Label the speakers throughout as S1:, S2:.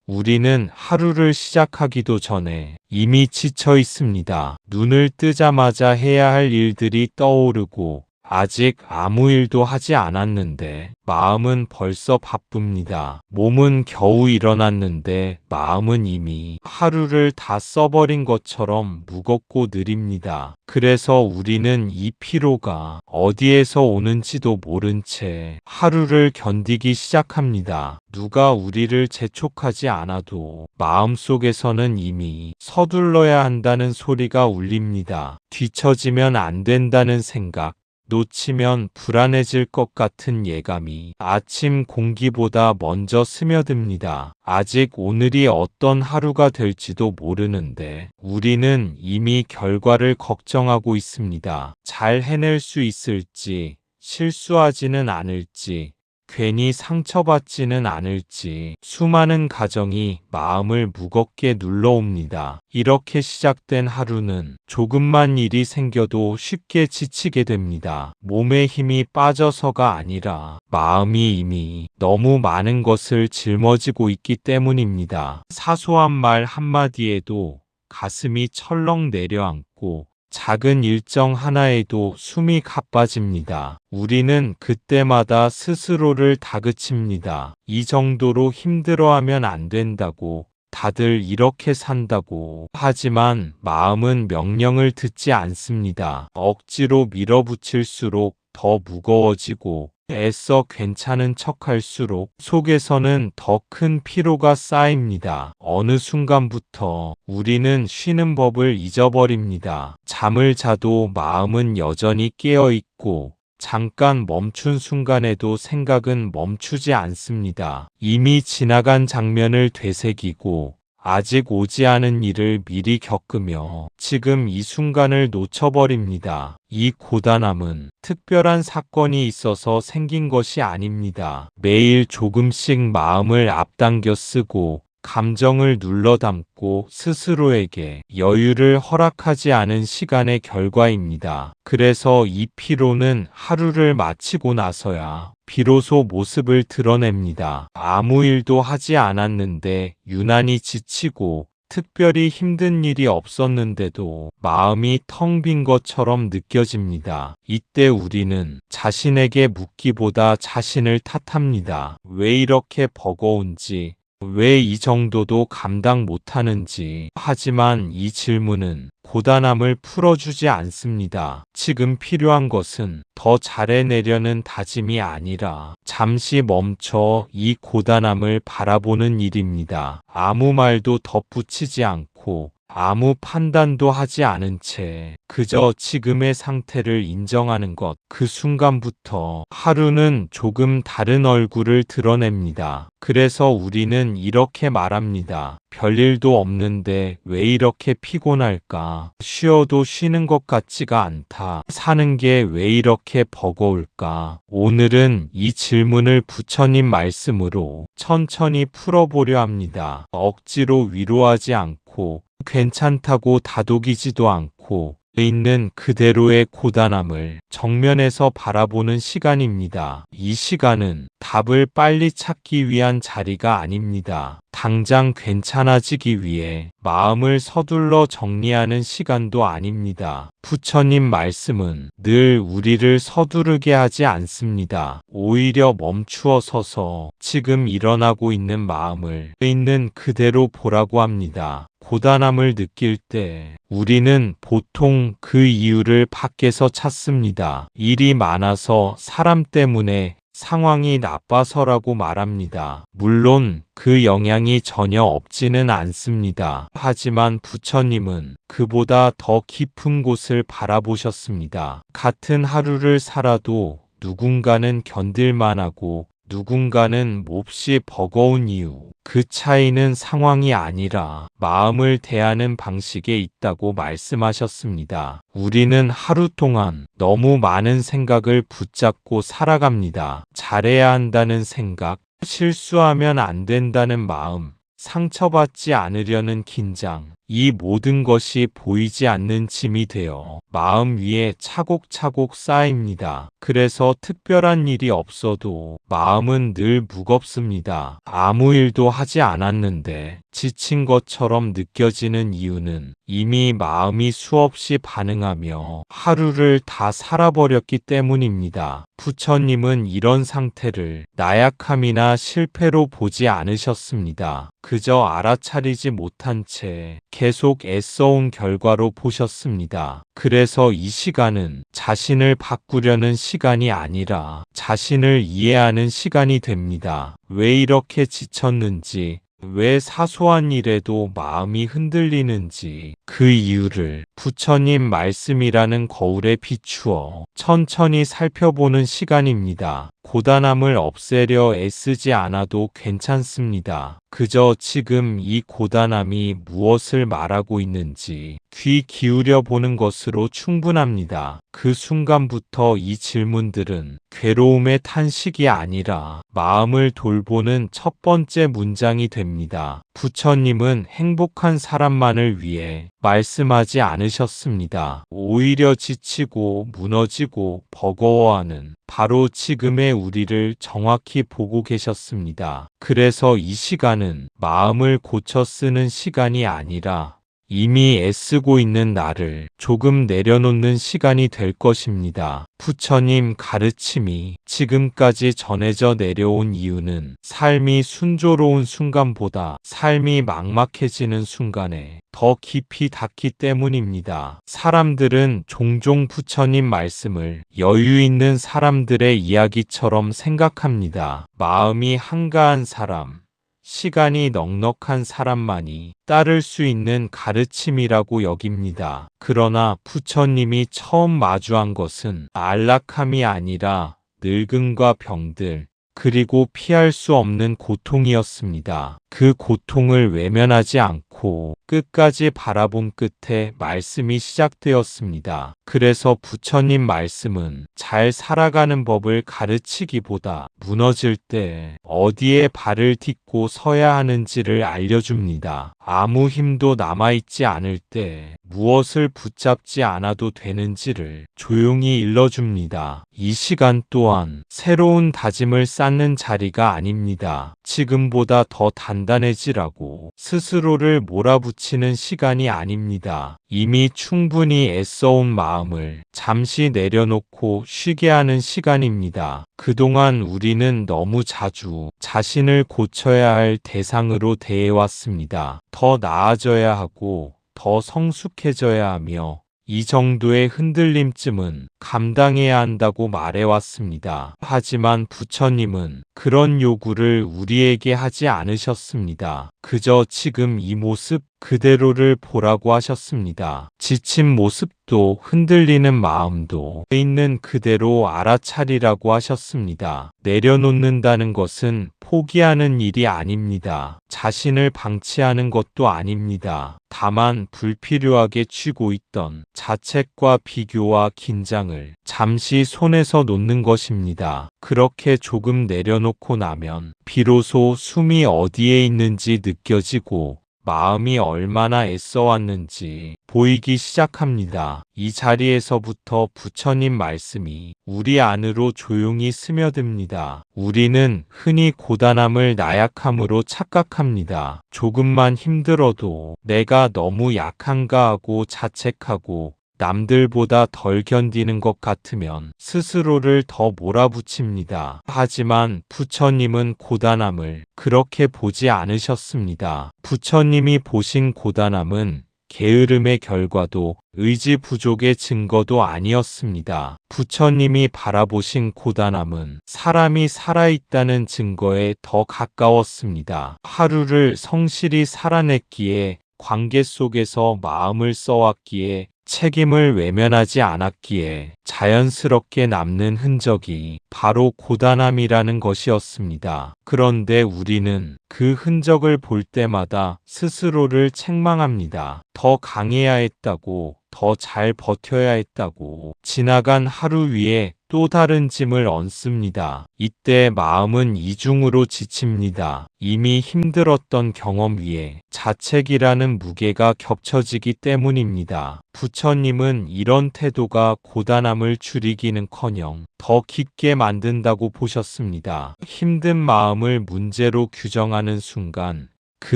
S1: 우리는 하루를 시작하기도 전에 이미 지쳐 있습니다. 눈을 뜨자마자 해야 할 일들이 떠오르고 아직 아무 일도 하지 않았는데 마음은 벌써 바쁩니다. 몸은 겨우 일어났는데 마음은 이미 하루를 다 써버린 것처럼 무겁고 느립니다. 그래서 우리는 이 피로가 어디에서 오는지도 모른 채 하루를 견디기 시작합니다. 누가 우리를 재촉하지 않아도 마음속에서는 이미 서둘러야 한다는 소리가 울립니다. 뒤처지면 안 된다는 생각, 놓치면 불안해질 것 같은 예감이 아침 공기보다 먼저 스며듭니다. 아직 오늘이 어떤 하루가 될지도 모르는데 우리는 이미 결과를 걱정하고 있습니다. 잘 해낼 수 있을지, 실수하지는 않을지, 괜히 상처받지는 않을지 수많은 가정이 마음을 무겁게 눌러옵니다. 이렇게 시작된 하루는 조금만 일이 생겨도 쉽게 지치게 됩니다. 몸에 힘이 빠져서가 아니라 마음이 이미 너무 많은 것을 짊어지고 있기 때문입니다. 사소한 말 한마디에도 가슴이 철렁 내려앉고 작은 일정 하나에도 숨이 가빠집니다. 우리는 그때마다 스스로를 다그칩니다. 이 정도로 힘들어하면 안 된다고, 다들 이렇게 산다고. 하지만 마음은 명령을 듣지 않습니다. 억지로 밀어붙일수록 더 무거워지고 애써 괜찮은 척할수록 속에서는 더 큰 피로가 쌓입니다. 어느 순간부터 우리는 쉬는 법을 잊어버립니다. 잠을 자도 마음은 여전히 깨어있고 잠깐 멈춘 순간에도 생각은 멈추지 않습니다. 이미 지나간 장면을 되새기고 아직 오지 않은 일을 미리 겪으며 지금 이 순간을 놓쳐버립니다. 이 고단함은 특별한 사건이 있어서 생긴 것이 아닙니다. 매일 조금씩 마음을 앞당겨 쓰고 감정을 눌러 담고 스스로에게 여유를 허락하지 않은 시간의 결과입니다. 그래서 이 피로는 하루를 마치고 나서야 비로소 모습을 드러냅니다. 아무 일도 하지 않았는데 유난히 지치고 특별히 힘든 일이 없었는데도 마음이 텅 빈 것처럼 느껴집니다. 이때 우리는 자신에게 묻기보다 자신을 탓합니다. 왜 이렇게 버거운지, 왜 이 정도도 감당 못하는지. 하지만 이 질문은 고단함을 풀어주지 않습니다. 지금 필요한 것은 더 잘해내려는 다짐이 아니라 잠시 멈춰 이 고단함을 바라보는 일입니다. 아무 말도 덧붙이지 않고 아무 판단도 하지 않은 채 그저 지금의 상태를 인정하는 것. 그 순간부터 하루는 조금 다른 얼굴을 드러냅니다. 그래서 우리는 이렇게 말합니다. 별일도 없는데 왜 이렇게 피곤할까? 쉬어도 쉬는 것 같지가 않다. 사는 게 왜 이렇게 버거울까? 오늘은 이 질문을 부처님 말씀으로 천천히 풀어보려 합니다. 억지로 위로하지 않고 괜찮다고 다독이지도 않고 있는 그대로의 고단함을 정면에서 바라보는 시간입니다. 이 시간은 답을 빨리 찾기 위한 자리가 아닙니다. 당장 괜찮아지기 위해 마음을 서둘러 정리하는 시간도 아닙니다. 부처님 말씀은 늘 우리를 서두르게 하지 않습니다. 오히려 멈추어 서서 지금 일어나고 있는 마음을 있는 그대로 보라고 합니다. 고단함을 느낄 때 우리는 보통 그 이유를 밖에서 찾습니다. 일이 많아서, 사람 때문에, 상황이 나빠서라고 말합니다. 물론 그 영향이 전혀 없지는 않습니다. 하지만 부처님은 그보다 더 깊은 곳을 바라보셨습니다. 같은 하루를 살아도 누군가는 견딜만하고 누군가는 몹시 버거운 이유. 그 차이는 상황이 아니라 마음을 대하는 방식에 있다고 말씀하셨습니다. 우리는 하루 동안 너무 많은 생각을 붙잡고 살아갑니다. 잘해야 한다는 생각, 실수하면 안 된다는 마음, 상처받지 않으려는 긴장, 이 모든 것이 보이지 않는 짐이 되어 마음 위에 차곡차곡 쌓입니다. 그래서 특별한 일이 없어도 마음은 늘 무겁습니다. 아무 일도 하지 않았는데 지친 것처럼 느껴지는 이유는 이미 마음이 수없이 반응하며 하루를 다 살아버렸기 때문입니다. 부처님은 이런 상태를 나약함이나 실패로 보지 않으셨습니다. 그저 알아차리지 못한 채 계속 애써온 결과로 보셨습니다. 그래서 이 시간은 자신을 바꾸려는 시간이 아니라 자신을 이해하는 시간이 됩니다. 왜 이렇게 지쳤는지, 왜 사소한 일에도 마음이 흔들리는지 그 이유를 부처님 말씀이라는 거울에 비추어 천천히 살펴보는 시간입니다. 고단함을 없애려 애쓰지 않아도 괜찮습니다. 그저 지금 이 고단함이 무엇을 말하고 있는지 귀 기울여 보는 것으로 충분합니다. 그 순간부터 이 질문들은 괴로움의 탄식이 아니라 마음을 돌보는 첫 번째 문장이 됩니다. 부처님은 행복한 사람만을 위해 말씀하지 않으셨습니다. 오히려 지치고 무너지고 버거워하는 바로 지금의 우리를 정확히 보고 계셨습니다. 그래서 이 시간은 마음을 고쳐 쓰는 시간이 아니라 이미 애쓰고 있는 나를 조금 내려놓는 시간이 될 것입니다. 부처님 가르침이 지금까지 전해져 내려온 이유는 삶이 순조로운 순간보다 삶이 막막해지는 순간에 더 깊이 닿기 때문입니다. 사람들은 종종 부처님 말씀을 여유 있는 사람들의 이야기처럼 생각합니다. 마음이 한가한 사람, 시간이 넉넉한 사람만이 따를 수 있는 가르침이라고 여깁니다. 그러나 부처님이 처음 마주한 것은 안락함이 아니라 늙음과 병들, 그리고 피할 수 없는 고통이었습니다. 그 고통을 외면하지 않고 끝까지 바라본 끝에 말씀이 시작되었습니다. 그래서 부처님 말씀은 잘 살아가는 법을 가르치기보다 무너질 때 어디에 발을 딛고 서야 하는지를 알려줍니다. 아무 힘도 남아있지 않을 때 무엇을 붙잡지 않아도 되는지를 조용히 일러줍니다. 이 시간 또한 새로운 다짐을 쌓는 자리가 아닙니다. 지금보다 더 단단해지라고 스스로를 몰아붙이는 시간이 아닙니다. 이미 충분히 애써온 마음을 잠시 내려놓고 쉬게 하는 시간입니다. 그동안 우리는 너무 자주 자신을 고쳐야 할 대상으로 대해왔습니다. 더 나아져야 하고 더 성숙해져야 하며 이 정도의 흔들림쯤은 감당해야 한다고 말해왔습니다. 하지만 부처님은 그런 요구를 우리에게 하지 않으셨습니다. 그저 지금 이 모습 그대로를 보라고 하셨습니다. 지친 모습도 흔들리는 마음도 있는 그대로 알아차리라고 하셨습니다. 내려놓는다는 것은 포기하는 일이 아닙니다. 자신을 방치하는 것도 아닙니다. 다만 불필요하게 쥐고 있던 자책과 비교와 긴장을 잠시 손에서 놓는 것입니다. 그렇게 조금 내려놓고 나면 비로소 숨이 어디에 있는지 느껴지고 마음이 얼마나 애써왔는지 보이기 시작합니다. 이 자리에서부터 부처님 말씀이 우리 안으로 조용히 스며듭니다. 우리는 흔히 고단함을 나약함으로 착각합니다. 조금만 힘들어도 내가 너무 약한가 하고 자책하고 남들보다 덜 견디는 것 같으면 스스로를 더 몰아붙입니다. 하지만 부처님은 고단함을 그렇게 보지 않으셨습니다. 부처님이 보신 고단함은 게으름의 결과도 의지 부족의 증거도 아니었습니다. 부처님이 바라보신 고단함은 사람이 살아있다는 증거에 더 가까웠습니다. 하루를 성실히 살아냈기에 관계 속에서 마음을 써왔기에 책임을 외면하지 않았기에 자연스럽게 남는 흔적이 바로 고단함이라는 것이었습니다. 그런데 우리는 그 흔적을 볼 때마다 스스로를 책망합니다. 더 강해야 했다고, 더 잘 버텨야 했다고, 지나간 하루 위에 또 다른 짐을 얹습니다. 이때 마음은 이중으로 지칩니다. 이미 힘들었던 경험 위에 자책이라는 무게가 겹쳐지기 때문입니다. 부처님은 이런 태도가 고단함을 줄이기는커녕 더 깊게 만든다고 보셨습니다. 힘든 마음을 문제로 규정하는 순간 그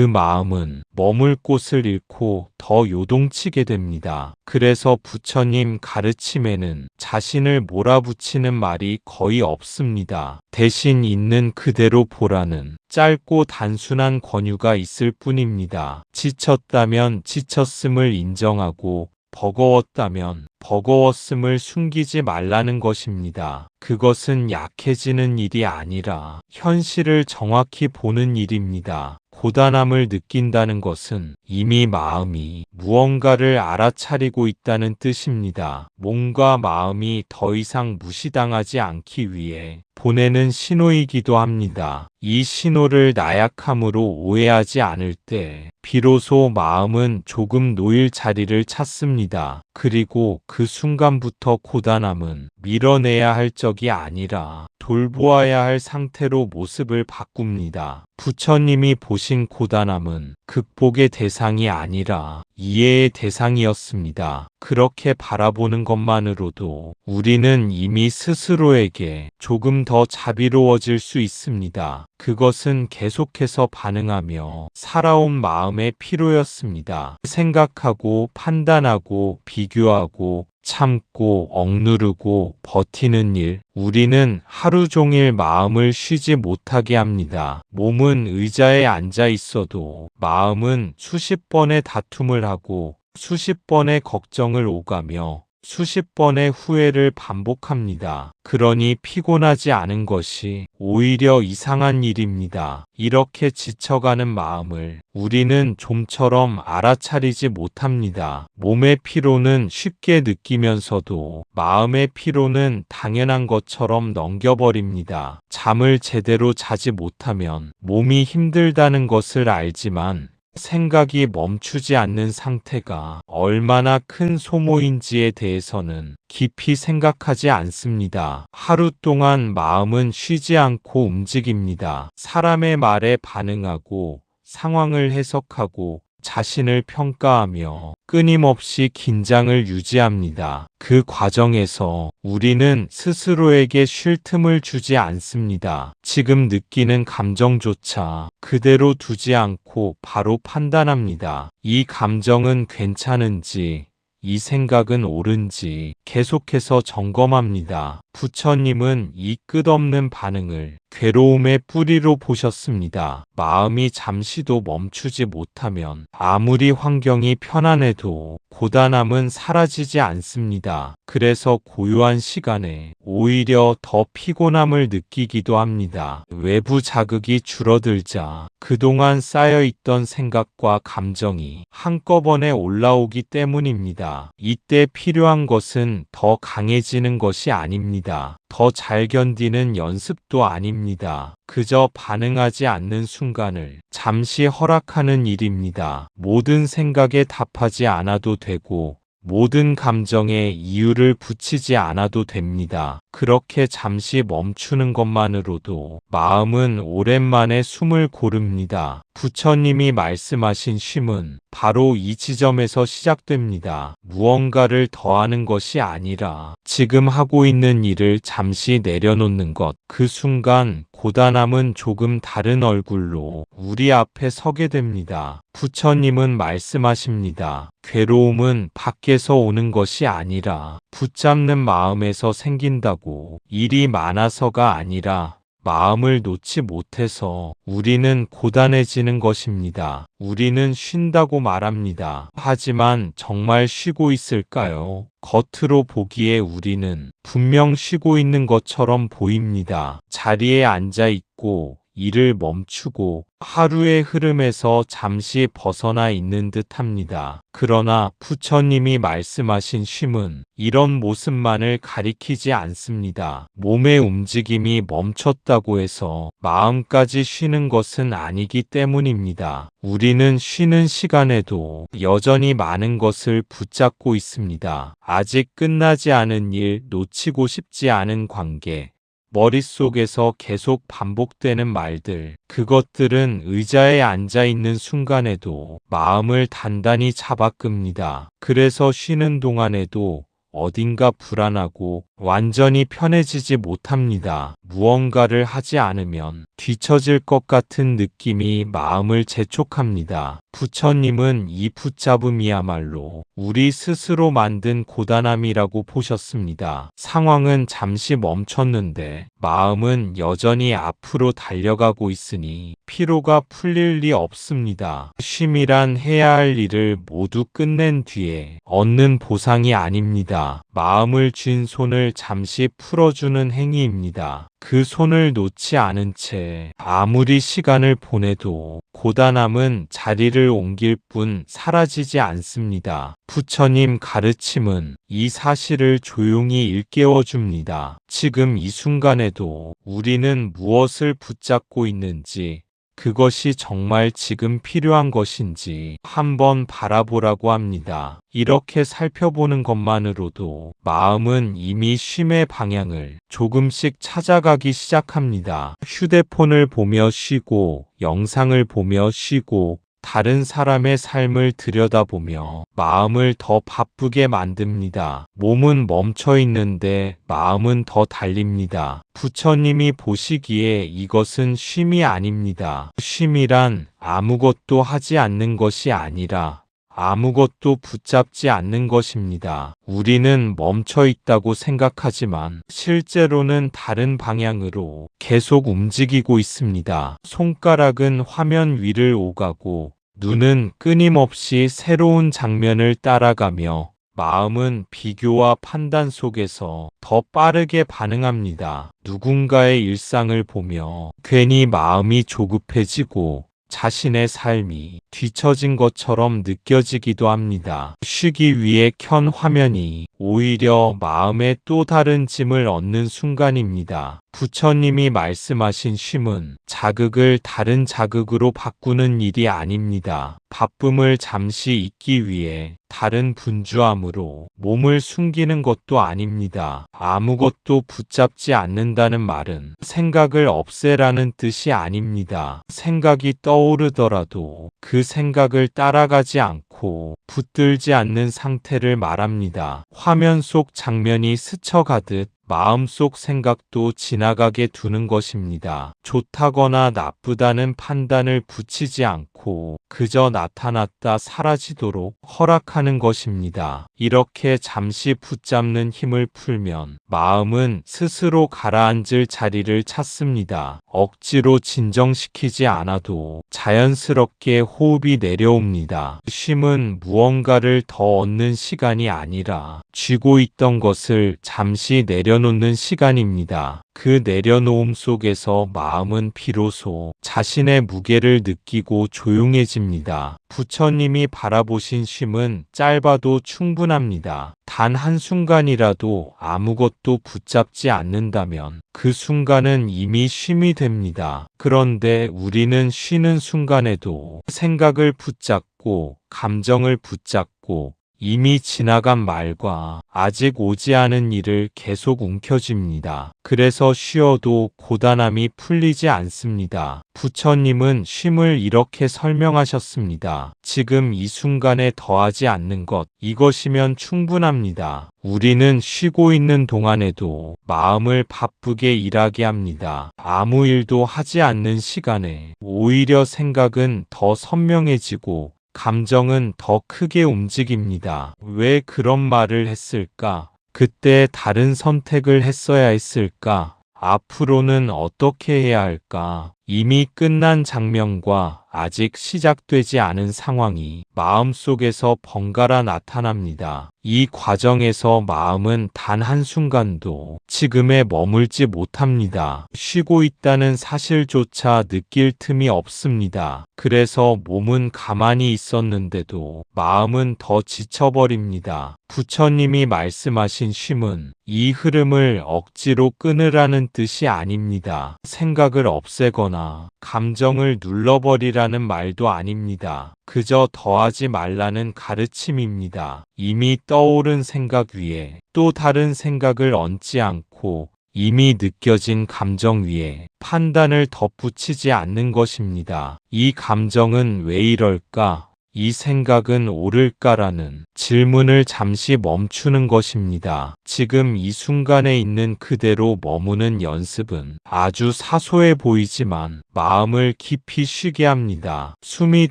S1: 마음은 머물 곳을 잃고 더 요동치게 됩니다. 그래서 부처님 가르침에는 자신을 몰아붙이는 말이 거의 없습니다. 대신 있는 그대로 보라는 짧고 단순한 권유가 있을 뿐입니다. 지쳤다면 지쳤음을 인정하고 버거웠다면 버거웠음을 숨기지 말라는 것입니다. 그것은 약해지는 일이 아니라 현실을 정확히 보는 일입니다. 고단함을 느낀다는 것은 이미 마음이 무언가를 알아차리고 있다는 뜻입니다. 몸과 마음이 더 이상 무시당하지 않기 위해 보내는 신호이기도 합니다. 이 신호를 나약함으로 오해하지 않을 때 비로소 마음은 조금 놓일 자리를 찾습니다. 그리고 그 순간부터 고단함은 밀어내야 할 적이 아니라 돌보아야 할 상태로 모습을 바꿉니다. 부처님이 보신 고단함은 극복의 대상이 아니라 이해의 대상이었습니다. 그렇게 바라보는 것만으로도 우리는 이미 스스로에게 조금 더 자비로워질 수 있습니다. 그것은 계속해서 반응하며 살아온 마음의 피로였습니다. 생각하고 판단하고 비교하고 참고 억누르고 버티는 일, 우리는 하루 종일 마음을 쉬지 못하게 합니다. 몸은 의자에 앉아 있어도 마음은 수십 번의 다툼을 하고 수십 번의 걱정을 오가며 수십 번의 후회를 반복합니다. 그러니 피곤하지 않은 것이 오히려 이상한 일입니다. 이렇게 지쳐가는 마음을 우리는 좀처럼 알아차리지 못합니다. 몸의 피로는 쉽게 느끼면서도 마음의 피로는 당연한 것처럼 넘겨버립니다. 잠을 제대로 자지 못하면 몸이 힘들다는 것을 알지만 생각이 멈추지 않는 상태가 얼마나 큰 소모인지에 대해서는 깊이 생각하지 않습니다. 하루 동안 마음은 쉬지 않고 움직입니다. 사람의 말에 반응하고 상황을 해석하고 자신을 평가하며 끊임없이 긴장을 유지합니다. 그 과정에서 우리는 스스로에게 쉴 틈을 주지 않습니다. 지금 느끼는 감정조차 그대로 두지 않고 바로 판단합니다. 이 감정은 괜찮은지, 이 생각은 옳은지 계속해서 점검합니다. 부처님은 이 끝없는 반응을 괴로움의 뿌리로 보셨습니다. 마음이 잠시도 멈추지 못하면 아무리 환경이 편안해도 고단함은 사라지지 않습니다. 그래서 고요한 시간에 오히려 더 피곤함을 느끼기도 합니다. 외부 자극이 줄어들자 그동안 쌓여있던 생각과 감정이 한꺼번에 올라오기 때문입니다. 이때 필요한 것은 더 강해지는 것이 아닙니다. 더 잘 견디는 연습도 아닙니다. 그저 반응하지 않는 순간을 잠시 허락하는 일입니다. 모든 생각에 답하지 않아도 되고 모든 감정에 이유를 붙이지 않아도 됩니다. 그렇게 잠시 멈추는 것만으로도 마음은 오랜만에 숨을 고릅니다. 부처님이 말씀하신 쉼은 바로 이 지점에서 시작됩니다. 무언가를 더하는 것이 아니라 지금 하고 있는 일을 잠시 내려놓는 것. 그 순간 고단함은 조금 다른 얼굴로 우리 앞에 서게 됩니다. 부처님은 말씀하십니다. 괴로움은 밖에서 오는 것이 아니라 붙잡는 마음에서 생긴다고. 일이 많아서가 아니라 마음을 놓지 못해서 우리는 고단해지는 것입니다. 우리는 쉰다고 말합니다. 하지만 정말 쉬고 있을까요? 겉으로 보기에 우리는 분명 쉬고 있는 것처럼 보입니다. 자리에 앉아 있고 일을 멈추고 하루의 흐름에서 잠시 벗어나 있는 듯합니다. 그러나 부처님이 말씀하신 쉼은 이런 모습만을 가리키지 않습니다. 몸의 움직임이 멈췄다고 해서 마음까지 쉬는 것은 아니기 때문입니다. 우리는 쉬는 시간에도 여전히 많은 것을 붙잡고 있습니다. 아직 끝나지 않은 일, 놓치고 싶지 않은 관계, 머릿속에서 계속 반복되는 말들, 그것들은 의자에 앉아 있는 순간에도 마음을 단단히 잡아끕니다. 그래서 쉬는 동안에도 어딘가 불안하고 완전히 편해지지 못합니다. 무언가를 하지 않으면 뒤처질 것 같은 느낌이 마음을 재촉합니다. 부처님은 이 붙잡음이야말로 우리 스스로 만든 고단함이라고 보셨습니다. 상황은 잠시 멈췄는데 마음은 여전히 앞으로 달려가고 있으니 피로가 풀릴 리 없습니다. 쉼이란 해야 할 일을 모두 끝낸 뒤에 얻는 보상이 아닙니다. 마음을 쥔 손을 잠시 풀어주는 행위입니다. 그 손을 놓지 않은 채 아무리 시간을 보내도 고단함은 자리를 옮길 뿐 사라지지 않습니다. 부처님 가르침은 이 사실을 조용히 일깨워 줍니다. 지금 이 순간에도 우리는 무엇을 붙잡고 있는지, 그것이 정말 지금 필요한 것인지 한번 바라보라고 합니다. 이렇게 살펴보는 것만으로도 마음은 이미 쉼의 방향을 조금씩 찾아가기 시작합니다. 휴대폰을 보며 쉬고, 영상을 보며 쉬고, 다른 사람의 삶을 들여다보며 마음을 더 바쁘게 만듭니다. 몸은 멈춰 있는데 마음은 더 달립니다. 부처님이 보시기에 이것은 쉼이 아닙니다. 쉼이란 아무것도 하지 않는 것이 아니라 아무것도 붙잡지 않는 것입니다. 우리는 멈춰 있다고 생각하지만 실제로는 다른 방향으로 계속 움직이고 있습니다. 손가락은 화면 위를 오가고 눈은 끊임없이 새로운 장면을 따라가며 마음은 비교와 판단 속에서 더 빠르게 반응합니다. 누군가의 일상을 보며 괜히 마음이 조급해지고 자신의 삶이 뒤처진 것처럼 느껴지기도 합니다. 쉬기 위해 켠 화면이 오히려 마음에 또 다른 짐을 얻는 순간입니다. 부처님이 말씀하신 쉼은 자극을 다른 자극으로 바꾸는 일이 아닙니다. 바쁨을 잠시 잊기 위해 다른 분주함으로 몸을 숨기는 것도 아닙니다. 아무것도 붙잡지 않는다는 말은 생각을 없애라는 뜻이 아닙니다. 생각이 떠오르더라도 그 생각을 따라가지 않고 붙들지 않는 상태를 말합니다. 화면 속 장면이 스쳐가듯 마음속 생각도 지나가게 두는 것입니다. 좋다거나 나쁘다는 판단을 붙이지 않고 그저 나타났다 사라지도록 허락하는 것입니다. 이렇게 잠시 붙잡는 힘을 풀면 마음은 스스로 가라앉을 자리를 찾습니다. 억지로 진정시키지 않아도 자연스럽게 호흡이 내려옵니다. 쉼은 무언가를 더 얻는 시간이 아니라 쥐고 있던 것을 잠시 내려놓는 시간입니다. 그 내려놓음 속에서 마음은 비로소 자신의 무게를 느끼고 조용해집니다. 부처님이 바라보신 쉼은 짧아도 충분합니다. 단 한순간이라도 아무것도 붙잡지 않는다면 그 순간은 이미 쉼이 됩니다. 그런데 우리는 쉬는 순간에도 생각을 붙잡고 감정을 붙잡고 이미 지나간 말과 아직 오지 않은 일을 계속 움켜쥡니다. 그래서 쉬어도 고단함이 풀리지 않습니다. 부처님은 쉼을 이렇게 설명하셨습니다. 지금 이 순간에 더하지 않는 것, 이것이면 충분합니다. 우리는 쉬고 있는 동안에도 마음을 바쁘게 일하게 합니다. 아무 일도 하지 않는 시간에 오히려 생각은 더 선명해지고 감정은 더 크게 움직입니다. 왜 그런 말을 했을까? 그때 다른 선택을 했어야 했을까? 앞으로는 어떻게 해야 할까? 이미 끝난 장면과 아직 시작되지 않은 상황이 마음속에서 번갈아 나타납니다. 이 과정에서 마음은 단 한순간도 지금에 머물지 못합니다. 쉬고 있다는 사실조차 느낄 틈이 없습니다. 그래서 몸은 가만히 있었는데도 마음은 더 지쳐버립니다. 부처님이 말씀하신 쉼은 이 흐름을 억지로 끊으라는 뜻이 아닙니다. 생각을 없애거나 감정을 눌러버리라는 말도 아닙니다. 그저 더하지 말라는 가르침입니다. 이미 떠오른 생각 위에 또 다른 생각을 얹지 않고 이미 느껴진 감정 위에 판단을 덧붙이지 않는 것입니다. 이 감정은 왜 이럴까? 이 생각은 옳을까라는 질문을 잠시 멈추는 것입니다. 지금 이 순간에 있는 그대로 머무는 연습은 아주 사소해 보이지만 마음을 깊이 쉬게 합니다. 숨이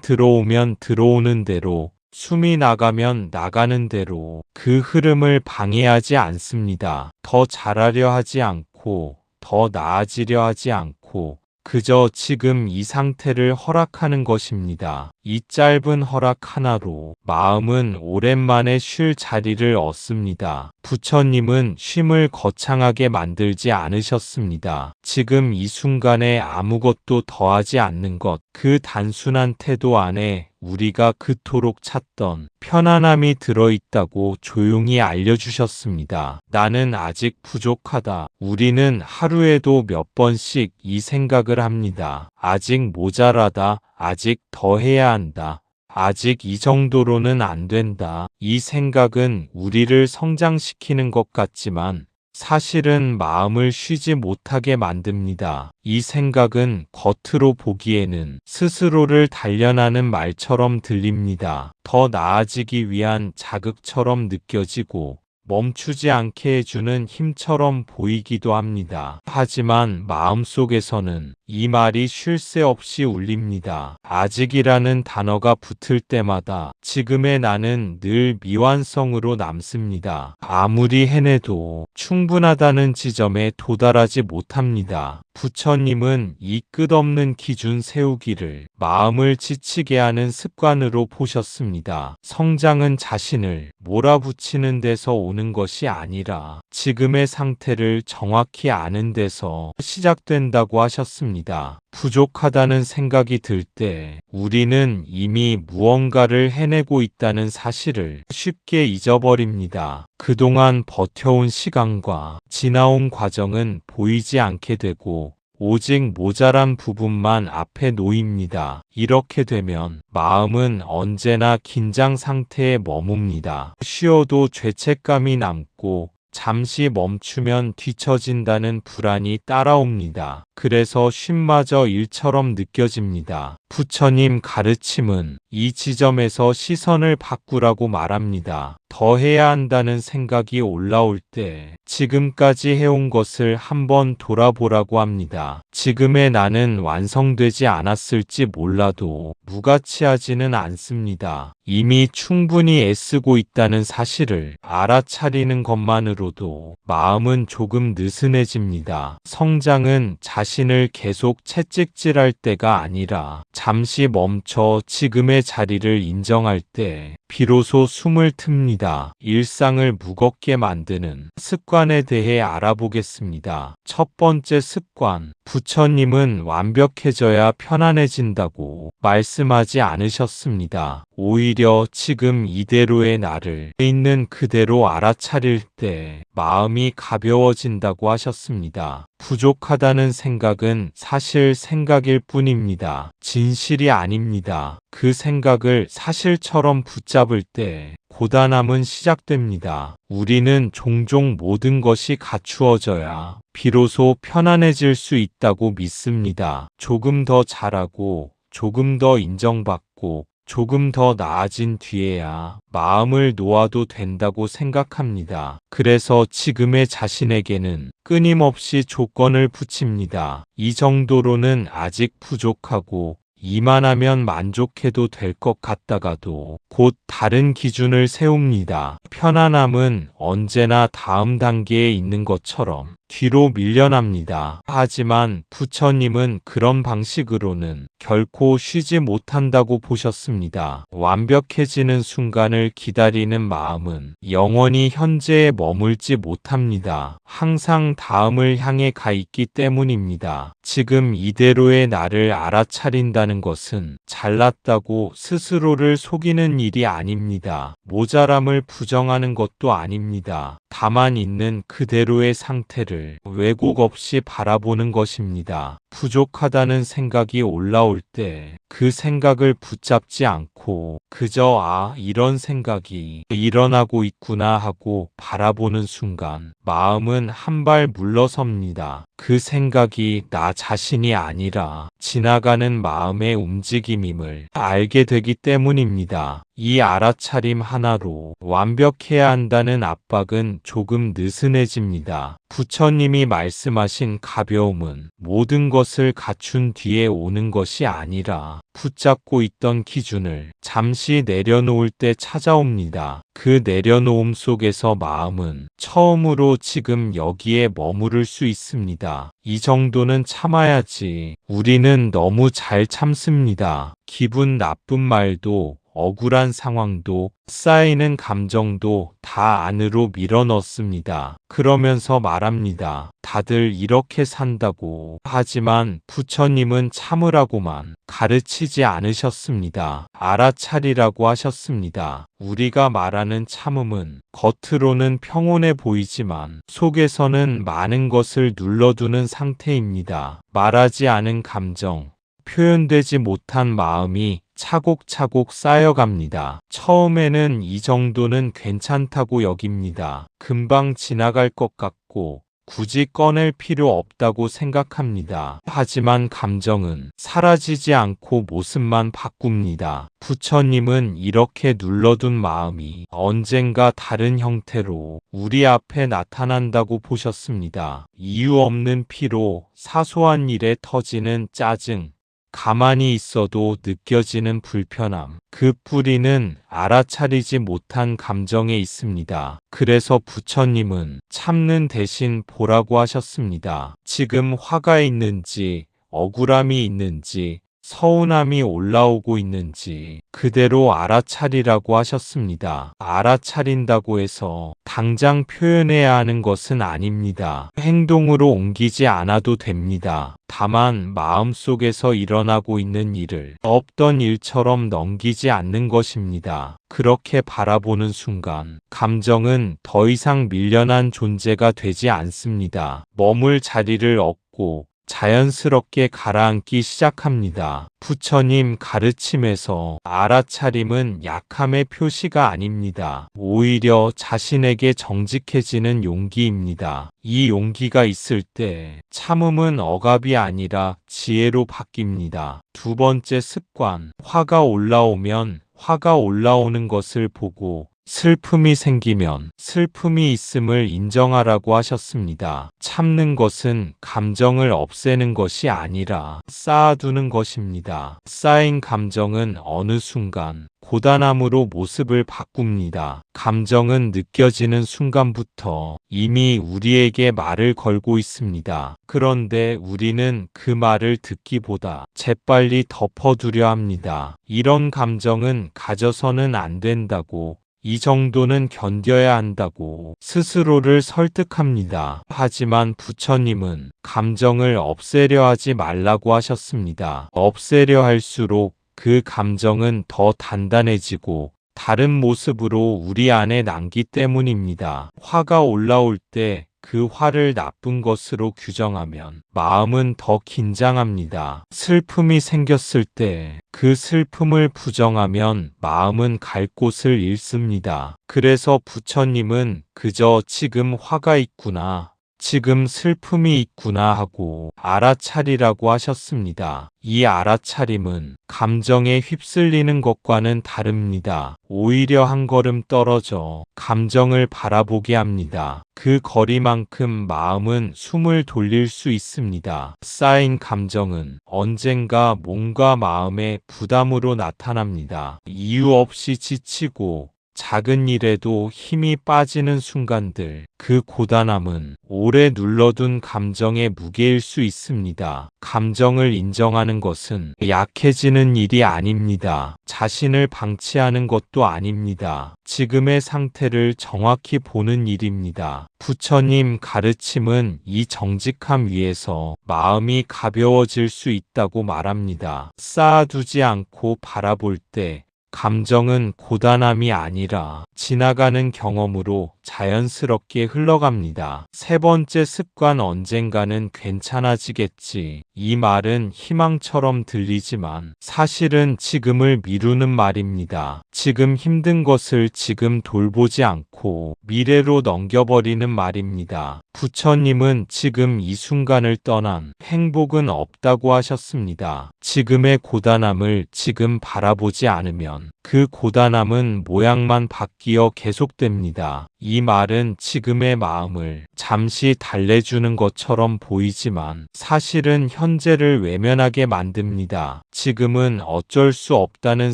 S1: 들어오면 들어오는 대로, 숨이 나가면 나가는 대로 그 흐름을 방해하지 않습니다. 더 잘하려 하지 않고, 더 나아지려 하지 않고, 그저 지금 이 상태를 허락하는 것입니다. 이 짧은 허락 하나로 마음은 오랜만에 쉴 자리를 얻습니다. 부처님은 쉼을 거창하게 만들지 않으셨습니다. 지금 이 순간에 아무것도 더하지 않는 것, 그 단순한 태도 안에 우리가 그토록 찾던 편안함이 들어있다고 조용히 알려주셨습니다. 나는 아직 부족하다. 우리는 하루에도 몇 번씩 이 생각을 합니다. 아직 모자라다. 아직 더 해야 한다. 아직 이 정도로는 안 된다. 이 생각은 우리를 성장시키는 것 같지만 사실은 마음을 쉬지 못하게 만듭니다. 이 생각은 겉으로 보기에는 스스로를 단련하는 말처럼 들립니다. 더 나아지기 위한 자극처럼 느껴지고 멈추지 않게 해주는 힘처럼 보이기도 합니다. 하지만 마음속에서는 이 말이 쉴 새 없이 울립니다. 아직이라는 단어가 붙을 때마다 지금의 나는 늘 미완성으로 남습니다. 아무리 해내도 충분하다는 지점에 도달하지 못합니다. 부처님은 이 끝없는 기준 세우기를 마음을 지치게 하는 습관으로 보셨습니다. 성장은 자신을 몰아붙이는 데서 오는 것이 아니라 지금의 상태를 정확히 아는 데서 시작된다고 하셨습니다. 부족하다는 생각이 들 때 우리는 이미 무언가를 해내고 있다는 사실을 쉽게 잊어버립니다. 그동안 버텨온 시간과 지나온 과정은 보이지 않게 되고 오직 모자란 부분만 앞에 놓입니다. 이렇게 되면 마음은 언제나 긴장 상태에 머뭅니다. 쉬어도 죄책감이 남고 잠시 멈추면 뒤처진다는 불안이 따라옵니다. 그래서 쉼마저 일처럼 느껴집니다. 부처님 가르침은 이 지점에서 시선을 바꾸라고 말합니다. 더 해야 한다는 생각이 올라올 때 지금까지 해온 것을 한번 돌아보라고 합니다. 지금의 나는 완성되지 않았을지 몰라도 무가치하지는 않습니다. 이미 충분히 애쓰고 있다는 사실을 알아차리는 것만으로도 마음은 조금 느슨해집니다. 성장은 자신을 계속 채찍질할 때가 아니라 잠시 멈춰 지금의 자리를 인정할 때 비로소 숨을 틉니다. 일상을 무겁게 만드는 습관에 대해 알아보겠습니다. 첫 번째 습관, 부처님은 완벽해져야 편안해진다고 말씀하지 않으셨습니다. 오히려 지금 이대로의 나를 있는 그대로 알아차릴 때 마음이 가벼워진다고 하셨습니다. 부족하다는 생각은 사실 생각일 뿐입니다. 진실이 아닙니다. 그 생각을 사실처럼 붙잡을 때 고단함은 시작됩니다. 우리는 종종 모든 것이 갖추어져야 비로소 편안해질 수 있다고 믿습니다. 조금 더 잘하고, 조금 더 인정받고, 조금 더 나아진 뒤에야 마음을 놓아도 된다고 생각합니다. 그래서 지금의 자신에게는 끊임없이 조건을 붙입니다. 이 정도로는 아직 부족하고 이만하면 만족해도 될 것 같다가도 곧 다른 기준을 세웁니다. 편안함은 언제나 다음 단계에 있는 것처럼 뒤로 밀려납니다. 하지만 부처님은 그런 방식으로는 결코 쉬지 못한다고 보셨습니다. 완벽해지는 순간을 기다리는 마음은 영원히 현재에 머물지 못합니다. 항상 다음을 향해 가 있기 때문입니다. 지금 이대로의 나를 알아차린다는 것은 잘났다고 스스로를 속이는 일이 아닙니다. 모자람을 부정하는 것도 아닙니다. 다만 있는 그대로의 상태를 왜곡 없이 바라보는 것입니다. 부족하다는 생각이 올라올 때 그 생각을 붙잡지 않고 그저 이런 생각이 일어나고 있구나 하고 바라보는 순간 마음은 한 발 물러섭니다. 그 생각이 나 자신이 아니라 지나가는 마음의 움직임임을 알게 되기 때문입니다. 이 알아차림 하나로 완벽해야 한다는 압박은 조금 느슨해집니다. 부처님이 말씀하신 가벼움은 모든 것을 갖춘 뒤에 오는 것이 아니라 붙잡고 있던 기준을 잠시 내려놓을 때 찾아옵니다. 그 내려놓음 속에서 마음은 처음으로 지금 여기에 머무를 수 있습니다. 이 정도는 참아야지. 우리는 너무 잘 참습니다. 기분 나쁜 말도 억울한 상황도 쌓이는 감정도 다 안으로 밀어넣습니다. 그러면서 말합니다. 다들 이렇게 산다고. 하지만 부처님은 참으라고만 가르치지 않으셨습니다. 알아차리라고 하셨습니다. 우리가 말하는 참음은 겉으로는 평온해 보이지만 속에서는 많은 것을 눌러두는 상태입니다. 말하지 않은 감정, 표현되지 못한 마음이 차곡차곡 쌓여갑니다. 처음에는 이 정도는 괜찮다고 여깁니다. 금방 지나갈 것 같고 굳이 꺼낼 필요 없다고 생각합니다. 하지만 감정은 사라지지 않고 모습만 바꿉니다. 부처님은 이렇게 눌러둔 마음이 언젠가 다른 형태로 우리 앞에 나타난다고 보셨습니다. 이유 없는 피로, 사소한 일에 터지는 짜증, 가만히 있어도 느껴지는 불편함, 그 뿌리는 알아차리지 못한 감정에 있습니다. 그래서 부처님은 참는 대신 보라고 하셨습니다. 지금 화가 있는지, 억울함이 있는지, 서운함이 올라오고 있는지 그대로 알아차리라고 하셨습니다. 알아차린다고 해서 당장 표현해야 하는 것은 아닙니다. 행동으로 옮기지 않아도 됩니다. 다만 마음속에서 일어나고 있는 일을 없던 일처럼 넘기지 않는 것입니다. 그렇게 바라보는 순간 감정은 더 이상 밀려난 존재가 되지 않습니다. 머물 자리를 얻고 자연스럽게 가라앉기 시작합니다. 부처님 가르침에서 알아차림은 약함의 표시가 아닙니다. 오히려 자신에게 정직해지는 용기입니다. 이 용기가 있을 때 참음은 억압이 아니라 지혜로 바뀝니다. 두 번째 습관, 화가 올라오면 화가 올라오는 것을 보고 슬픔이 생기면 슬픔이 있음을 인정하라고 하셨습니다. 참는 것은 감정을 없애는 것이 아니라 쌓아두는 것입니다. 쌓인 감정은 어느 순간 고단함으로 모습을 바꿉니다. 감정은 느껴지는 순간부터 이미 우리에게 말을 걸고 있습니다. 그런데 우리는 그 말을 듣기보다 재빨리 덮어두려 합니다. 이런 감정은 가져서는 안 된다고, 이 정도는 견뎌야 한다고 스스로를 설득합니다. 하지만 부처님은 감정을 없애려 하지 말라고 하셨습니다. 없애려 할수록 그 감정은 더 단단해지고 다른 모습으로 우리 안에 남기 때문입니다. 화가 올라올 때 그 화를 나쁜 것으로 규정하면 마음은 더 긴장합니다. 슬픔이 생겼을 때 그 슬픔을 부정하면 마음은 갈 곳을 잃습니다. 그래서 부처님은 그저 지금 화가 있구나, 지금 슬픔이 있구나 하고 알아차리라고 하셨습니다. 이 알아차림은 감정에 휩쓸리는 것과는 다릅니다. 오히려 한 걸음 떨어져 감정을 바라보게 합니다. 그 거리만큼 마음은 숨을 돌릴 수 있습니다. 쌓인 감정은 언젠가 몸과 마음의 부담으로 나타납니다. 이유 없이 지치고 작은 일에도 힘이 빠지는 순간들, 그 고단함은 오래 눌러둔 감정의 무게일 수 있습니다. 감정을 인정하는 것은 약해지는 일이 아닙니다. 자신을 방치하는 것도 아닙니다. 지금의 상태를 정확히 보는 일입니다. 부처님 가르침은 이 정직함 위에서 마음이 가벼워질 수 있다고 말합니다. 쌓아두지 않고 바라볼 때 감정은 고단함이 아니라 지나가는 경험으로 자연스럽게 흘러갑니다. 세 번째 습관, 언젠가는 괜찮아지겠지. 이 말은 희망처럼 들리지만 사실은 지금을 미루는 말입니다. 지금 힘든 것을 지금 돌보지 않고 미래로 넘겨버리는 말입니다. 부처님은 지금 이 순간을 떠난 행복은 없다고 하셨습니다. 지금의 고단함을 지금 바라보지 않으면 그 고단함은 모양만 바뀌어 계속됩니다. 이 말은 지금의 마음을 잠시 달래주는 것처럼 보이지만 사실은 현재를 외면하게 만듭니다. 지금은 어쩔 수 없다는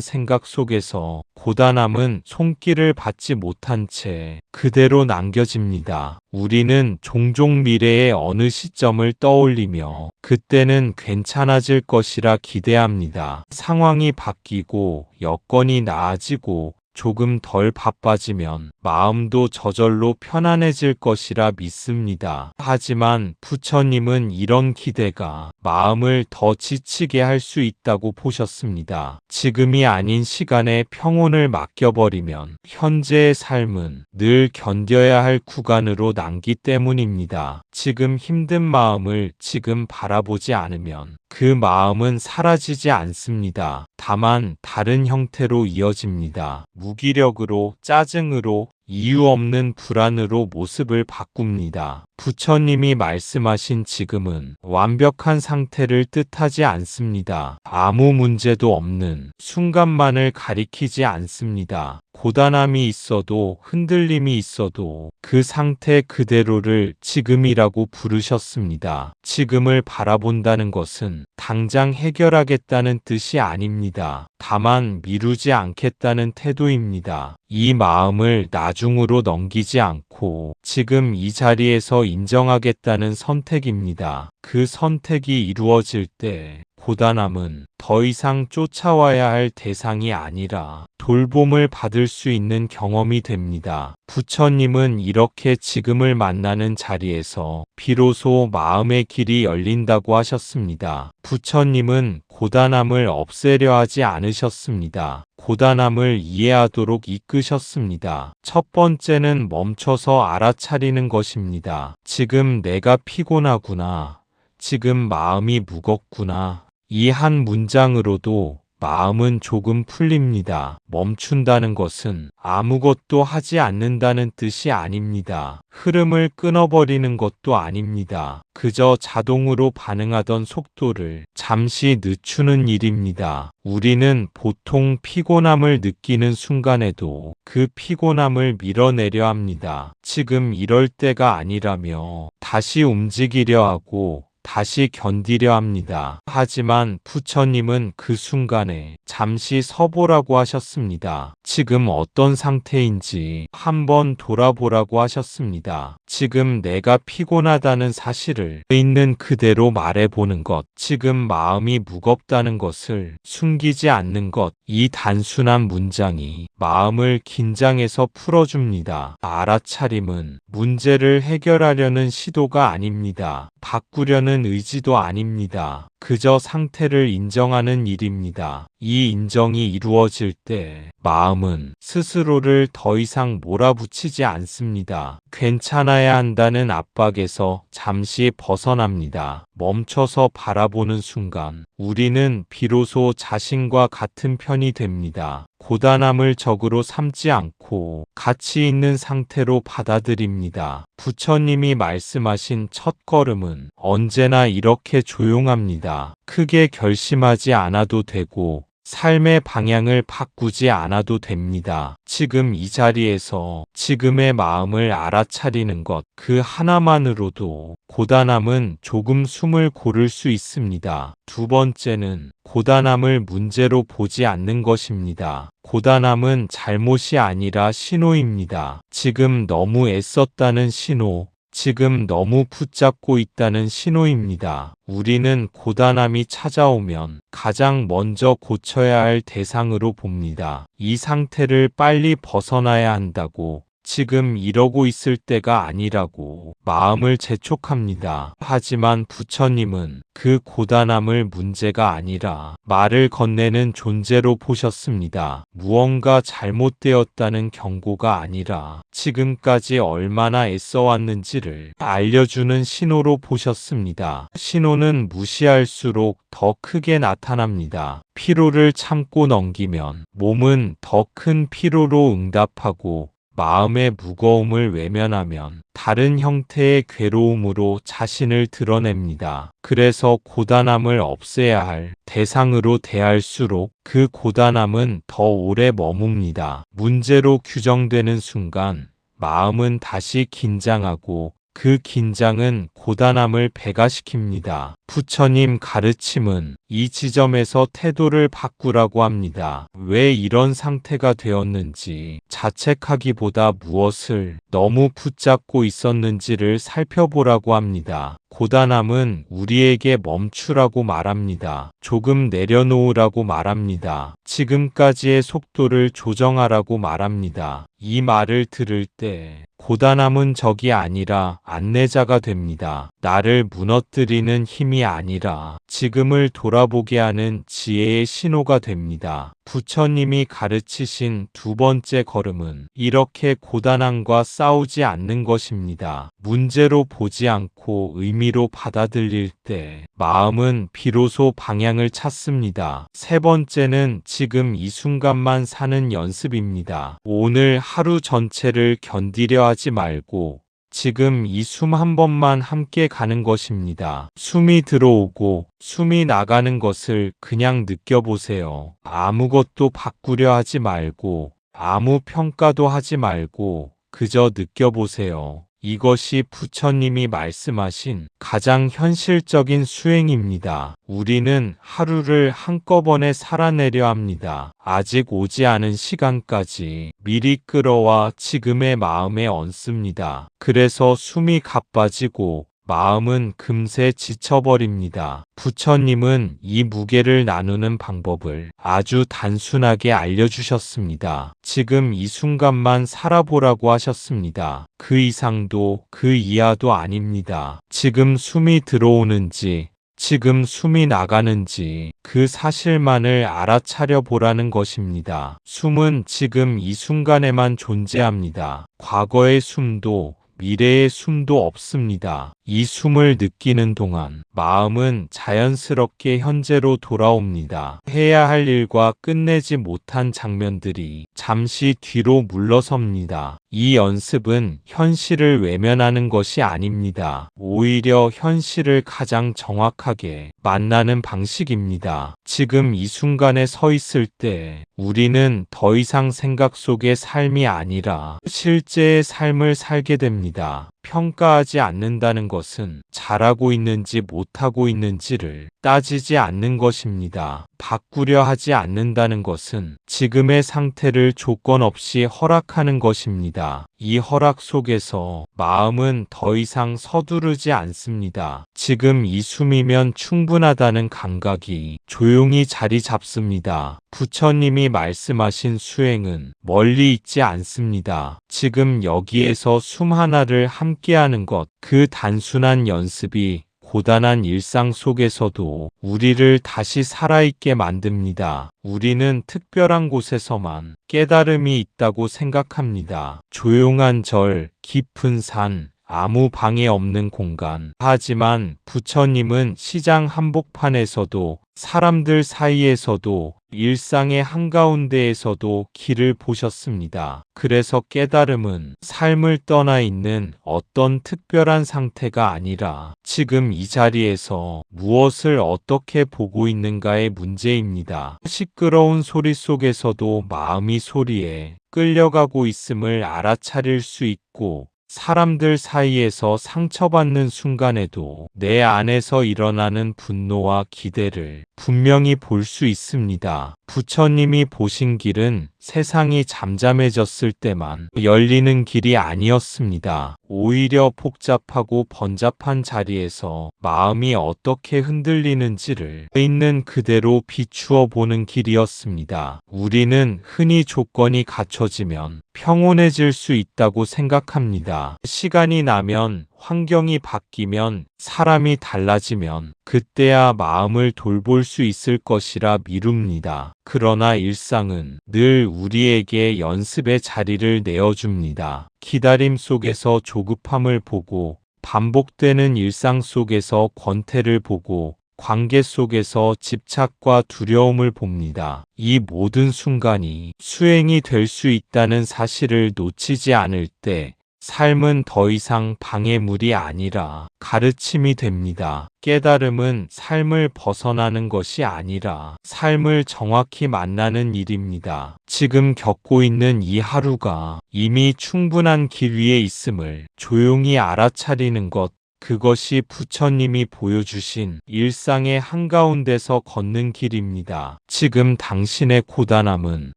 S1: 생각 속에서 고단함은 손길을 받지 못한 채 그대로 남겨집니다. 우리는 종종 미래의 어느 시점을 떠올리며 그때는 괜찮아질 것이라 기대합니다. 상황이 바뀌고 여건이 나아지고 조금 덜 바빠지면 마음도 저절로 편안해질 것이라 믿습니다. 하지만 부처님은 이런 기대가 마음을 더 지치게 할 수 있다고 보셨습니다. 지금이 아닌 시간에 평온을 맡겨버리면 현재의 삶은 늘 견뎌야 할 구간으로 남기 때문입니다. 지금 힘든 마음을 지금 바라보지 않으면 그 마음은 사라지지 않습니다. 다만 다른 형태로 이어집니다. 무기력으로, 짜증으로, 이유 없는 불안으로 모습을 바꿉니다. 부처님이 말씀하신 지금은 완벽한 상태를 뜻하지 않습니다. 아무 문제도 없는 순간만을 가리키지 않습니다. 고단함이 있어도 흔들림이 있어도 그 상태 그대로를 지금이라고 부르셨습니다. 지금을 바라본다는 것은 당장 해결하겠다는 뜻이 아닙니다. 다만 미루지 않겠다는 태도입니다. 이 마음을 나중으로 넘기지 않고 지금 이 자리에서 인정하겠다는 선택입니다. 그 선택이 이루어질 때 고단함은 더 이상 쫓아와야 할 대상이 아니라 돌봄을 받을 수 있는 경험이 됩니다. 부처님은 이렇게 지금을 만나는 자리에서 비로소 마음의 길이 열린다고 하셨습니다. 부처님은 고단함을 없애려 하지 않으셨습니다. 고단함을 이해하도록 이끄셨습니다. 첫 번째는 멈춰서 알아차리는 것입니다. 지금 내가 피곤하구나. 지금 마음이 무겁구나. 이 한 문장으로도 마음은 조금 풀립니다. 멈춘다는 것은 아무것도 하지 않는다는 뜻이 아닙니다. 흐름을 끊어버리는 것도 아닙니다. 그저 자동으로 반응하던 속도를 잠시 늦추는 일입니다. 우리는 보통 피곤함을 느끼는 순간에도 그 피곤함을 밀어내려 합니다. 지금 이럴 때가 아니라며 다시 움직이려 하고 다시 견디려 합니다. 하지만 부처님은 그 순간에 잠시 서보라고 하셨습니다. 지금 어떤 상태인지 한번 돌아보라고 하셨습니다. 지금 내가 피곤하다는 사실을 있는 그대로 말해보는 것, 지금 마음이 무겁다는 것을 숨기지 않는 것, 이 단순한 문장이 마음을 긴장해서 풀어줍니다. 알아차림은 문제를 해결하려는 시도가 아닙니다. 바꾸려는 의지도 아닙니다. 그저 상태를 인정하는 일입니다. 이 인정이 이루어질 때 마음은 스스로를 더 이상 몰아붙이지 않습니다. 괜찮아야 한다는 압박에서 잠시 벗어납니다. 멈춰서 바라보는 순간 우리는 비로소 자신과 같은 편이 됩니다. 고단함을 적으로 삼지 않고 가치 있는 상태로 받아들입니다. 부처님이 말씀하신 첫 걸음은 언제나 이렇게 조용합니다. 크게 결심하지 않아도 되고 삶의 방향을 바꾸지 않아도 됩니다. 지금 이 자리에서 지금의 마음을 알아차리는 것, 그 하나만으로도 고단함은 조금 숨을 고를 수 있습니다. 두 번째는 고단함을 문제로 보지 않는 것입니다. 고단함은 잘못이 아니라 신호입니다. 지금 너무 애썼다는 신호, 지금 너무 붙잡고 있다는 신호입니다. 우리는 고단함이 찾아오면 가장 먼저 고쳐야 할 대상으로 봅니다. 이 상태를 빨리 벗어나야 한다고, 지금 이러고 있을 때가 아니라고 마음을 재촉합니다. 하지만 부처님은 그 고단함을 문제가 아니라 말을 건네는 존재로 보셨습니다. 무언가 잘못되었다는 경고가 아니라 지금까지 얼마나 애써왔는지를 알려주는 신호로 보셨습니다. 신호는 무시할수록 더 크게 나타납니다. 피로를 참고 넘기면 몸은 더 큰 피로로 응답하고, 마음의 무거움을 외면하면 다른 형태의 괴로움으로 자신을 드러냅니다. 그래서 고단함을 없애야 할 대상으로 대할수록 그 고단함은 더 오래 머뭅니다. 문제로 규정되는 순간 마음은 다시 긴장하고, 그 긴장은 고단함을 배가시킵니다. 부처님 가르침은 이 지점에서 태도를 바꾸라고 합니다. 왜 이런 상태가 되었는지 자책하기보다 무엇을 너무 붙잡고 있었는지를 살펴보라고 합니다. 고단함은 우리에게 멈추라고 말합니다. 조금 내려놓으라고 말합니다. 지금까지의 속도를 조정하라고 말합니다. 이 말을 들을 때 고단함은 적이 아니라 안내자가 됩니다. 나를 무너뜨리는 힘이 아니라 지금을 돌아보게 하는 지혜의 신호가 됩니다. 부처님이 가르치신 두 번째 걸음은 이렇게 고단함과 싸우지 않는 것입니다. 문제로 보지 않고 의미로 받아들일 때 마음은 비로소 방향을 찾습니다. 세 번째는 지금 이 순간만 사는 연습입니다. 오늘 하루 전체를 견디려 하지 말고 지금 이 숨 한 번만 함께 가는 것입니다. 숨이 들어오고 숨이 나가는 것을 그냥 느껴보세요. 아무것도 바꾸려 하지 말고 아무 평가도 하지 말고 그저 느껴보세요. 이것이 부처님이 말씀하신 가장 현실적인 수행입니다. 우리는 하루를 한꺼번에 살아내려 합니다. 아직 오지 않은 시간까지 미리 끌어와 지금의 마음에 얹습니다. 그래서 숨이 가빠지고 마음은 금세 지쳐버립니다. 부처님은 이 무게를 나누는 방법을 아주 단순하게 알려주셨습니다. 지금 이 순간만 살아보라고 하셨습니다. 그 이상도 그 이하도 아닙니다. 지금 숨이 들어오는지 지금 숨이 나가는지 그 사실만을 알아차려 보라는 것입니다. 숨은 지금 이 순간에만 존재합니다. 과거의 숨도 미래의 숨도 없습니다. 이 숨을 느끼는 동안 마음은 자연스럽게 현재로 돌아옵니다. 해야 할 일과 끝내지 못한 장면들이 잠시 뒤로 물러섭니다. 이 연습은 현실을 외면하는 것이 아닙니다. 오히려 현실을 가장 정확하게 만나는 방식입니다. 지금 이 순간에 서 있을 때 우리는 더 이상 생각 속의 삶이 아니라 실제의 삶을 살게 됩니다. 평가하지 않는다는 것은 잘하고 있는지 못하고 있는지를 따지지 않는 것입니다. 바꾸려 하지 않는다는 것은 지금의 상태를 조건 없이 허락하는 것입니다. 이 허락 속에서 마음은 더 이상 서두르지 않습니다. 지금 이 숨이면 충분하다는 감각이 조용히 자리 잡습니다. 부처님이 말씀하신 수행은 멀리 있지 않습니다. 지금 여기에서 숨 하나를 함께하는 것, 그 단순한 연습이 고단한 일상 속에서도 우리를 다시 살아있게 만듭니다. 우리는 특별한 곳에서만 깨달음이 있다고 생각합니다. 조용한 절, 깊은 산, 아무 방해 없는 공간. 하지만 부처님은 시장 한복판에서도 사람들 사이에서도 일상의 한가운데에서도 길을 보셨습니다. 그래서 깨달음은 삶을 떠나 있는 어떤 특별한 상태가 아니라 지금 이 자리에서 무엇을 어떻게 보고 있는가의 문제입니다. 시끄러운 소리 속에서도 마음이 소리에 끌려가고 있음을 알아차릴 수 있고, 사람들 사이에서 상처받는 순간에도 내 안에서 일어나는 분노와 기대를 분명히 볼 수 있습니다. 부처님이 보신 길은 세상이 잠잠해졌을 때만 열리는 길이 아니었습니다. 오히려 복잡하고 번잡한 자리에서 마음이 어떻게 흔들리는지를 있는 그대로 비추어 보는 길이었습니다. 우리는 흔히 조건이 갖춰지면 평온해질 수 있다고 생각합니다. 시간이 나면, 환경이 바뀌면, 사람이 달라지면 그때야 마음을 돌볼 수 있을 것이라 미룹니다. 그러나 일상은 늘 우리에게 연습의 자리를 내어줍니다. 기다림 속에서 조급함을 보고, 반복되는 일상 속에서 권태를 보고, 관계 속에서 집착과 두려움을 봅니다. 이 모든 순간이 수행이 될 수 있다는 사실을 놓치지 않을 때 삶은 더 이상 방해물이 아니라 가르침이 됩니다. 깨달음은 삶을 벗어나는 것이 아니라 삶을 정확히 만나는 일입니다. 지금 겪고 있는 이 하루가 이미 충분한 길 위에 있음을 조용히 알아차리는 것, 그것이 부처님이 보여주신 일상의 한가운데서 걷는 길입니다. 지금 당신의 고단함은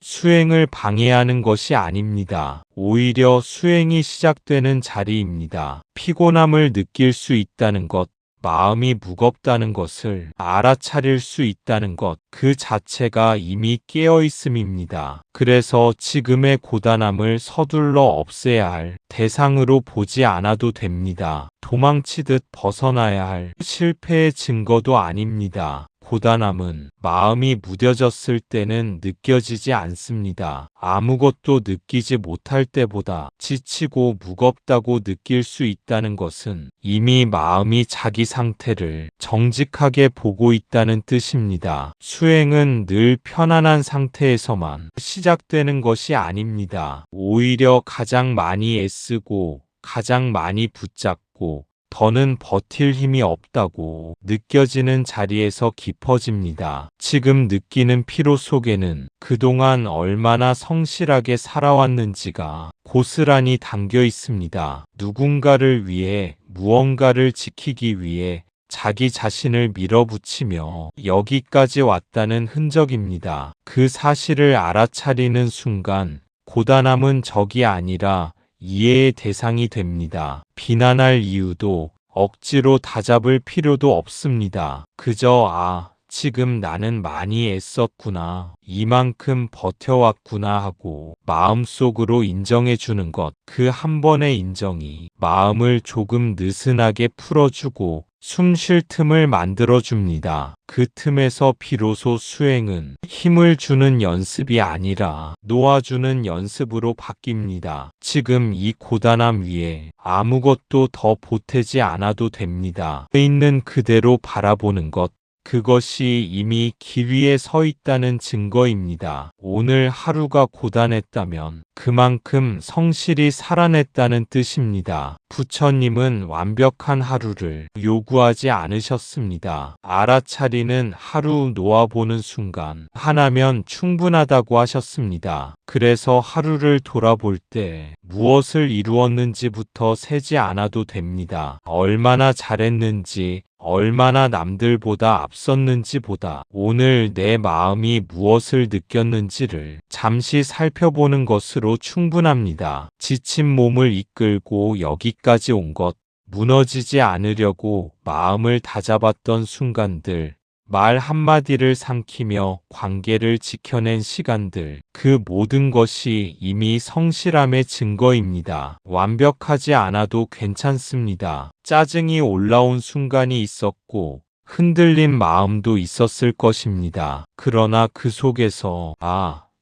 S1: 수행을 방해하는 것이 아닙니다. 오히려 수행이 시작되는 자리입니다. 피곤함을 느낄 수 있다는 것, 마음이 무겁다는 것을 알아차릴 수 있다는 것, 그 자체가 이미 깨어 있음입니다. 그래서 지금의 고단함을 서둘러 없애야 할 대상으로 보지 않아도 됩니다. 도망치듯 벗어나야 할 실패의 증거도 아닙니다. 고단함은 마음이 무뎌졌을 때는 느껴지지 않습니다. 아무것도 느끼지 못할 때보다 지치고 무겁다고 느낄 수 있다는 것은 이미 마음이 자기 상태를 정직하게 보고 있다는 뜻입니다. 수행은 늘 편안한 상태에서만 시작되는 것이 아닙니다. 오히려 가장 많이 애쓰고 가장 많이 붙잡고 더는 버틸 힘이 없다고 느껴지는 자리에서 깊어집니다. 지금 느끼는 피로 속에는 그동안 얼마나 성실하게 살아왔는지가 고스란히 담겨 있습니다. 누군가를 위해, 무언가를 지키기 위해 자기 자신을 밀어붙이며 여기까지 왔다는 흔적입니다. 그 사실을 알아차리는 순간 고단함은 적이 아니라 이해의 대상이 됩니다. 비난할 이유도 억지로 다잡을 필요도 없습니다. 그저 지금 나는 많이 애썼구나, 이만큼 버텨왔구나 하고 마음속으로 인정해주는 것, 그 한 번의 인정이 마음을 조금 느슨하게 풀어주고 숨 쉴 틈을 만들어줍니다. 그 틈에서 비로소 수행은 힘을 주는 연습이 아니라 놓아주는 연습으로 바뀝니다. 지금 이 고단함 위에 아무것도 더 보태지 않아도 됩니다. 있는 그대로 바라보는 것, 그것이 이미 길 위에 서 있다는 증거입니다. 오늘 하루가 고단했다면 그만큼 성실히 살아냈다는 뜻입니다. 부처님은 완벽한 하루를 요구하지 않으셨습니다. 알아차리는 하루 놓아보는 순간 하나면 충분하다고 하셨습니다. 그래서 하루를 돌아볼 때 무엇을 이루었는지부터 세지 않아도 됩니다. 얼마나 잘했는지, 얼마나 남들보다 앞섰는지보다 오늘 내 마음이 무엇을 느꼈는지를 잠시 살펴보는 것으로 충분합니다. 지친 몸을 이끌고 여기까지 온 것, 무너지지 않으려고 마음을 다잡았던 순간들, 말 한마디를 삼키며 관계를 지켜낸 시간들, 그 모든 것이 이미 성실함의 증거입니다. 완벽하지 않아도 괜찮습니다. 짜증이 올라온 순간이 있었고 흔들린 마음도 있었을 것입니다. 그러나 그 속에서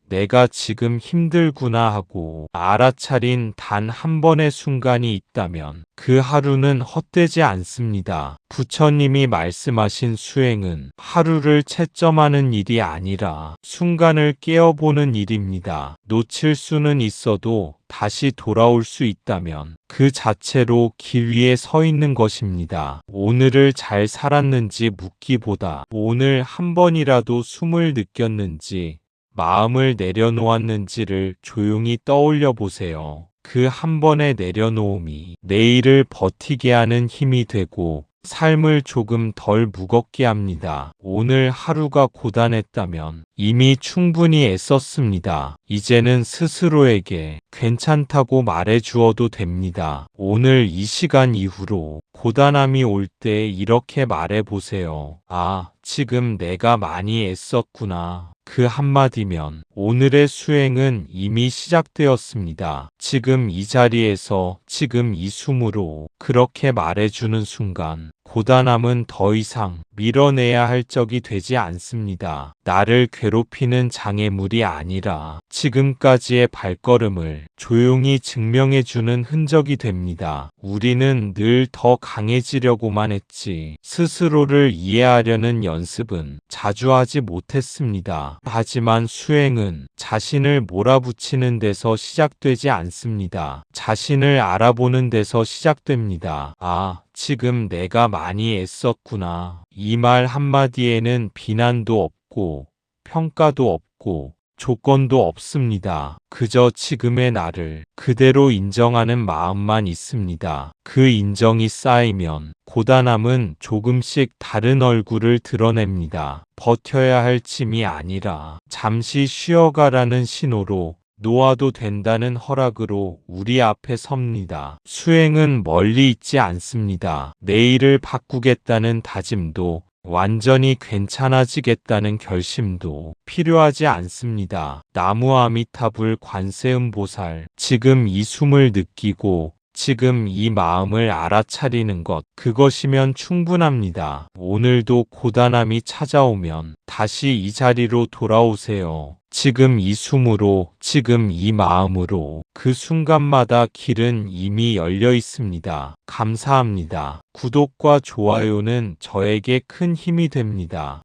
S1: 내가 지금 힘들구나 하고 알아차린 단 한 번의 순간이 있다면 그 하루는 헛되지 않습니다. 부처님이 말씀하신 수행은 하루를 채점하는 일이 아니라 순간을 깨어보는 일입니다. 놓칠 수는 있어도 다시 돌아올 수 있다면 그 자체로 길 위에 서 있는 것입니다. 오늘을 잘 살았는지 묻기보다 오늘 한 번이라도 숨을 느꼈는지 마음을 내려놓았는지를 조용히 떠올려 보세요. 그 한 번의 내려놓음이 내일을 버티게 하는 힘이 되고 삶을 조금 덜 무겁게 합니다. 오늘 하루가 고단했다면 이미 충분히 애썼습니다. 이제는 스스로에게 괜찮다고 말해 주어도 됩니다. 오늘 이 시간 이후로 고단함이 올 때 이렇게 말해 보세요. 아, 지금 내가 많이 애썼구나. 그 한마디면 오늘의 수행은 이미 시작되었습니다. 지금 이 자리에서 지금 이 숨으로 그렇게 말해주는 순간 고단함은 더 이상 밀어내야 할 적이 되지 않습니다. 나를 괴롭히는 장애물이 아니라 지금까지의 발걸음을 조용히 증명해주는 흔적이 됩니다. 우리는 늘 더 강해지려고만 했지 스스로를 이해하려는 연습은 자주 하지 못했습니다. 하지만 수행은 자신을 몰아붙이는 데서 시작되지 않습니다. 자신을 알아보는 데서 시작됩니다. 아, 지금 내가 많이 애썼구나. 이 말 한마디에는 비난도 없고 평가도 없고 조건도 없습니다. 그저 지금의 나를 그대로 인정하는 마음만 있습니다. 그 인정이 쌓이면 고단함은 조금씩 다른 얼굴을 드러냅니다. 버텨야 할 짐이 아니라 잠시 쉬어가라는 신호로 놓아도 된다는 허락으로 우리 앞에 섭니다. 수행은 멀리 있지 않습니다. 내일을 바꾸겠다는 다짐도 완전히 괜찮아지겠다는 결심도 필요하지 않습니다. 나무 아미타불 관세음보살, 지금 이 숨을 느끼고 지금 이 마음을 알아차리는 것, 그것이면 충분합니다. 오늘도 고단함이 찾아오면 다시 이 자리로 돌아오세요. 지금 이 숨으로, 지금 이 마음으로 그 순간마다 길은 이미 열려 있습니다. 감사합니다. 구독과 좋아요는 저에게 큰 힘이 됩니다.